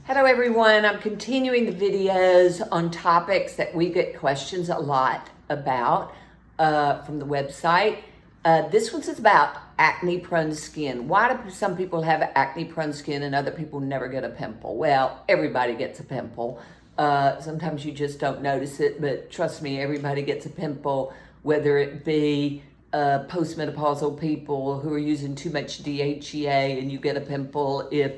Hello everyone, I'm continuing the videos on topics that we get questions a lot about from the website. This one's about acne prone skin. Why do some people have acne prone skin and other people never get a pimple? Well, everybody gets a pimple. Sometimes you just don't notice it, but trust me, everybody gets a pimple, whether it be postmenopausal people who are using too much DHEA and you get a pimple if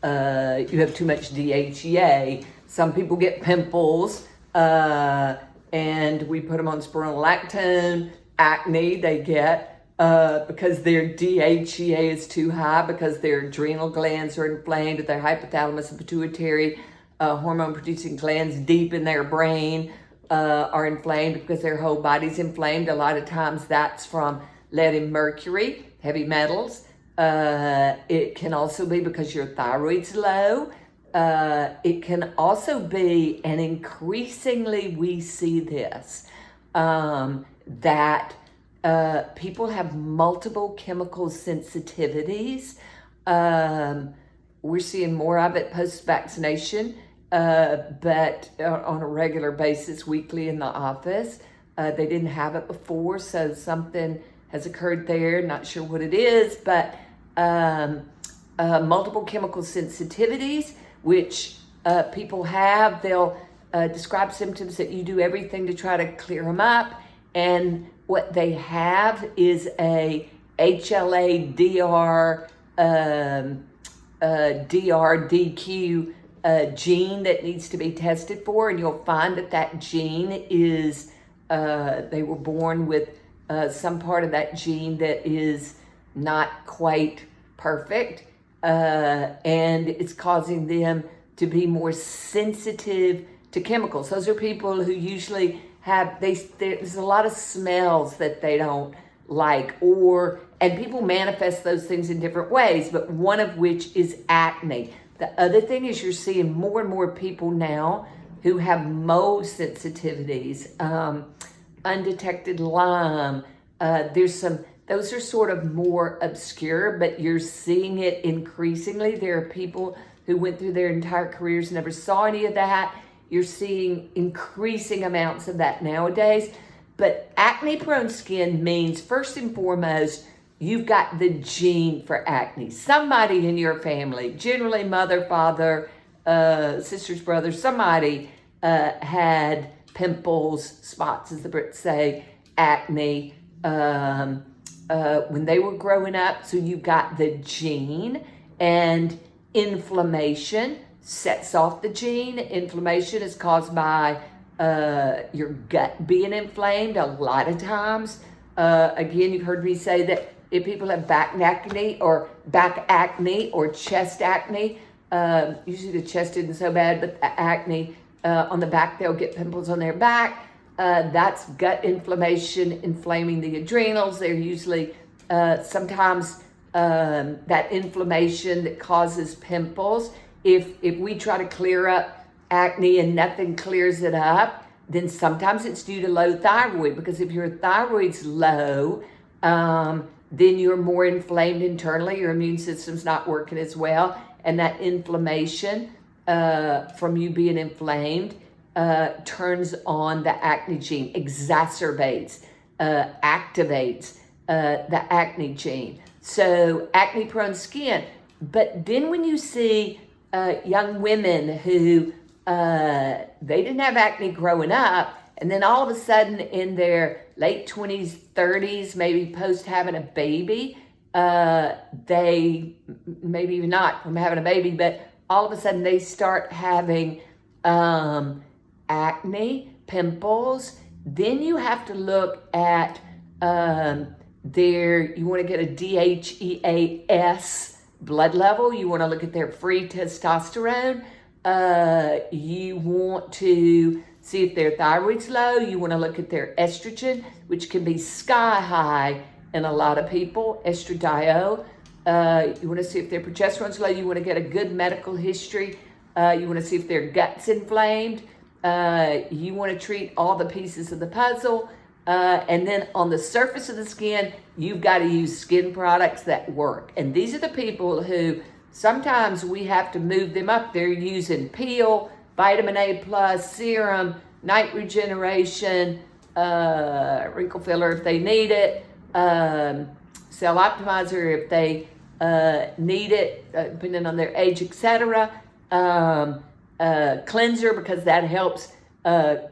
you have too much DHEA. Some people get pimples and we put them on spironolactone. Acne they get because their DHEA is too high, because their adrenal glands are inflamed, their hypothalamus and pituitary hormone producing glands deep in their brain are inflamed because their whole body's inflamed. A lot of times that's from lead and mercury, heavy metals. It can also be because your thyroid's low. It can also be, and increasingly we see this, that people have multiple chemical sensitivities. We're seeing more of it post-vaccination, but on a regular basis, weekly in the office. They didn't have it before, so something has occurred there. Not sure what it is, but multiple chemical sensitivities, which people have. They'll describe symptoms that you do everything to try to clear them up, and what they have is a HLA-DR DRDQ gene that needs to be tested for, and you'll find that gene is, they were born with some part of that gene that is not quite perfect, and it's causing them to be more sensitive to chemicals. Those are people who usually have, there's a lot of smells that they don't like, and people manifest those things in different ways, but one of which is acne. The other thing is you're seeing more and more people now who have mold sensitivities, undetected Lyme. Those are sort of more obscure, but you're seeing it increasingly. There are people who went through their entire careers, never saw any of that. You're seeing increasing amounts of that nowadays. But acne-prone skin means, first and foremost, you've got the gene for acne. Somebody in your family, generally mother, father, sisters, brothers, somebody had pimples, spots, as the Brits say, acne, when they were growing up. So you got the gene, and inflammation sets off the gene. Inflammation is caused by your gut being inflamed a lot of times. Again, you've heard me say that if people have back acne or chest acne, usually the chest isn't so bad, but the acne on the back, they'll get pimples on their back. That's gut inflammation inflaming the adrenals. They're usually sometimes that inflammation that causes pimples. If we try to clear up acne and nothing clears it up, then sometimes it's due to low thyroid, because if your thyroid's low, then you're more inflamed internally. Your immune system's not working as well, and that inflammation from you being inflamed turns on the acne gene, exacerbates, activates the acne gene. So acne prone skin. But then when you see young women who they didn't have acne growing up, and then all of a sudden in their late 20s, 30s, maybe post having a baby, they, maybe even not from having a baby, but all of a sudden they start having acne, pimples. Then you have to look at you want to get a DHEAS blood level. You want to look at their free testosterone. You want to see if their thyroid's low. You want to look at their estrogen, which can be sky high in a lot of people, estradiol. You want to see if their progesterone's low. You want to get a good medical history. You want to see if their gut's inflamed. You want to treat all the pieces of the puzzle. And then on the surface of the skin, you've got to use skin products that work. And these are the people who sometimes we have to move them up. They're using peel, vitamin A plus, serum, night regeneration, wrinkle filler if they need it, cell optimizer if they need it, depending on their age, etc. Cleanser, because that helps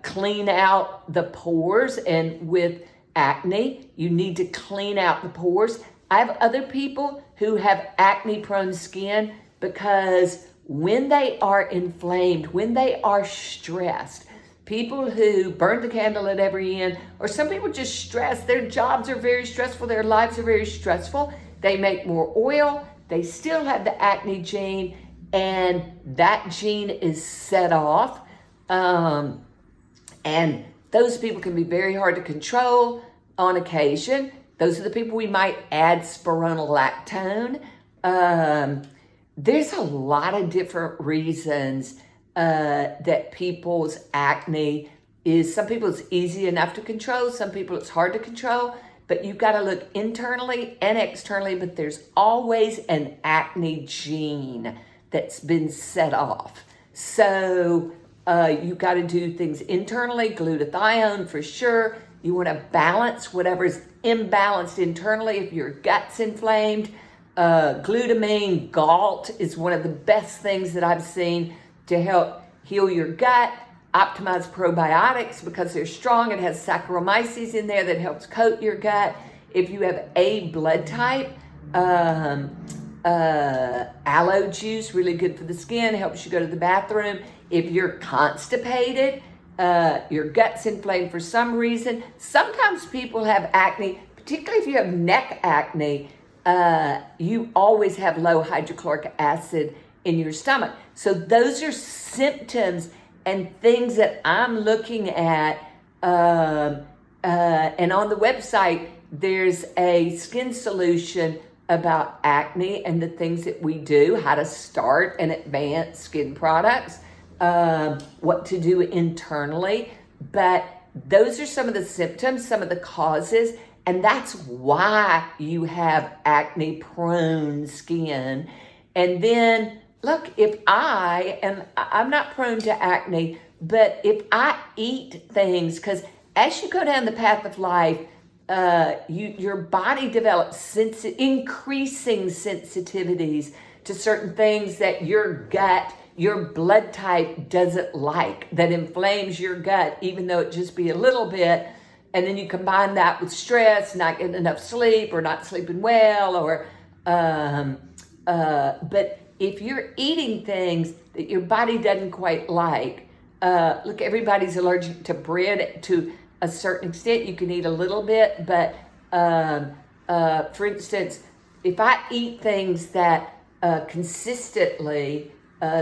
clean out the pores, and with acne, you need to clean out the pores. I have other people who have acne prone skin because when they are inflamed, when they are stressed, people who burn the candle at every end, or some people just stress, their jobs are very stressful, their lives are very stressful, they make more oil, they still have the acne gene, and that gene is set off. And those people can be very hard to control on occasion. Those are the people we might add spironolactone. There's a lot of different reasons that people's acne is, some people it's easy enough to control, some people it's hard to control, but you've got to look internally and externally, but there's always an acne gene that's been set off. So you got to do things internally, glutathione for sure. You want to balance whatever's imbalanced internally. If your gut's inflamed, glutamine, GALT is one of the best things that I've seen to help heal your gut. Optimize probiotics because they're strong. It has Saccharomyces in there that helps coat your gut. If you have A blood type, aloe juice, really good for the skin, helps you go to the bathroom. If you're constipated, your gut's inflamed for some reason. Sometimes people have acne, particularly if you have neck acne, you always have low hydrochloric acid in your stomach. So those are symptoms and things that I'm looking at. And on the website, there's a skin solution about acne and the things that we do, how to start and advance skin products, what to do internally. But those are some of the symptoms, some of the causes, and that's why you have acne prone skin. And then look, if I'm not prone to acne, but if I eat things, because as you go down the path of life, your body develops increasing sensitivities to certain things that your gut, your blood type doesn't like, that inflames your gut, even though it just be a little bit. And then you combine that with stress, not getting enough sleep, or not sleeping well, or but if you're eating things that your body doesn't quite like, look, everybody's allergic to bread to a certain extent. You can eat a little bit, but for instance, if I eat things that consistently,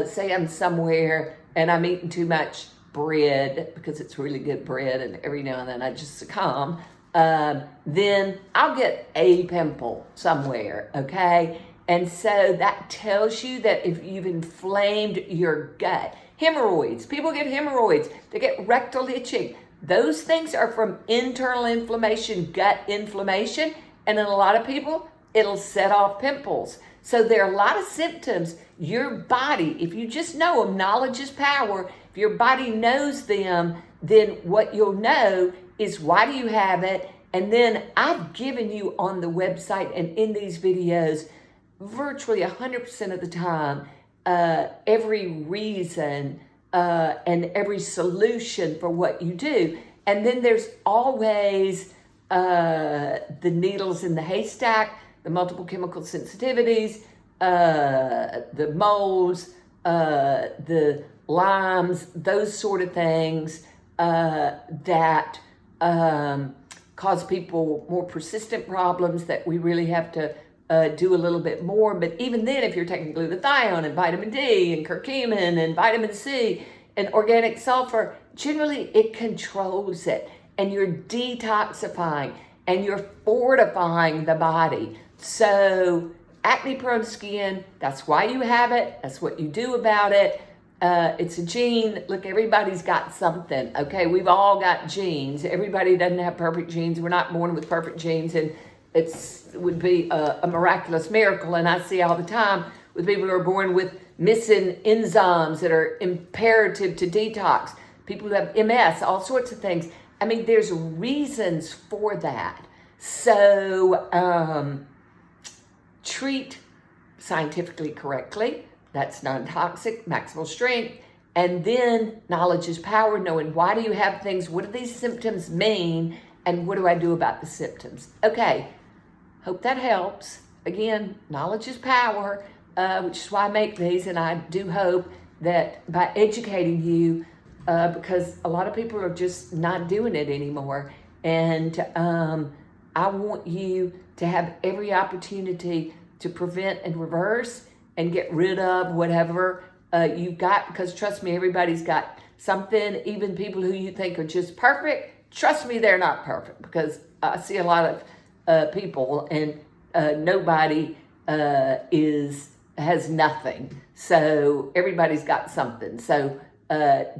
say I'm somewhere and I'm eating too much bread because it's really good bread, and every now and then I just succumb, then I'll get a pimple somewhere, okay? And so that tells you that if you've inflamed your gut, hemorrhoids, people get hemorrhoids, they get rectal itching. Those things are from internal inflammation, gut inflammation, and in a lot of people, it'll set off pimples. So there are a lot of symptoms. Your body, if you just know them, knowledge is power. If your body knows them, then what you'll know is why do you have it? And then I've given you on the website and in these videos, virtually 100% of the time, every reason and every solution for what you do. And then there's always the needles in the haystack, the multiple chemical sensitivities, the moles, the Lymes, those sort of things that cause people more persistent problems that we really have to do a little bit more. But even then, if you're taking glutathione and vitamin D and curcumin and vitamin C and organic sulfur, generally it controls it, and you're detoxifying and you're fortifying the body. So acne prone skin, that's why you have it. That's what you do about it. It's a gene. Look, everybody's got something, okay? We've all got genes. Everybody doesn't have perfect genes. We're not born with perfect genes, and it would be a miraculous miracle. And I see all the time with people who are born with missing enzymes that are imperative to detox, people who have MS, all sorts of things. I mean, there's reasons for that. So treat scientifically correctly. That's non-toxic, maximal strength. And then knowledge is power, knowing why do you have things, what do these symptoms mean, and what do I do about the symptoms? Okay, hope that helps. Again, knowledge is power, which is why I make these, and I do hope that by educating you, because a lot of people are just not doing it anymore, and I want you to have every opportunity to prevent and reverse and get rid of whatever you've got, because trust me, everybody's got something. Even people who you think are just perfect, trust me, they're not perfect, because I see a lot of people, and nobody has nothing. So everybody's got something. So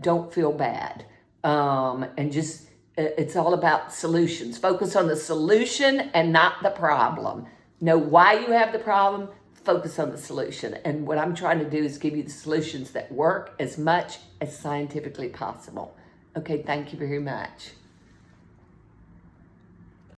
don't feel bad, and just it's all about solutions. Focus on the solution and not the problem. Know why you have the problem. Focus on the solution. And what I'm trying to do is give you the solutions that work as much as scientifically possible. Okay, thank you very much.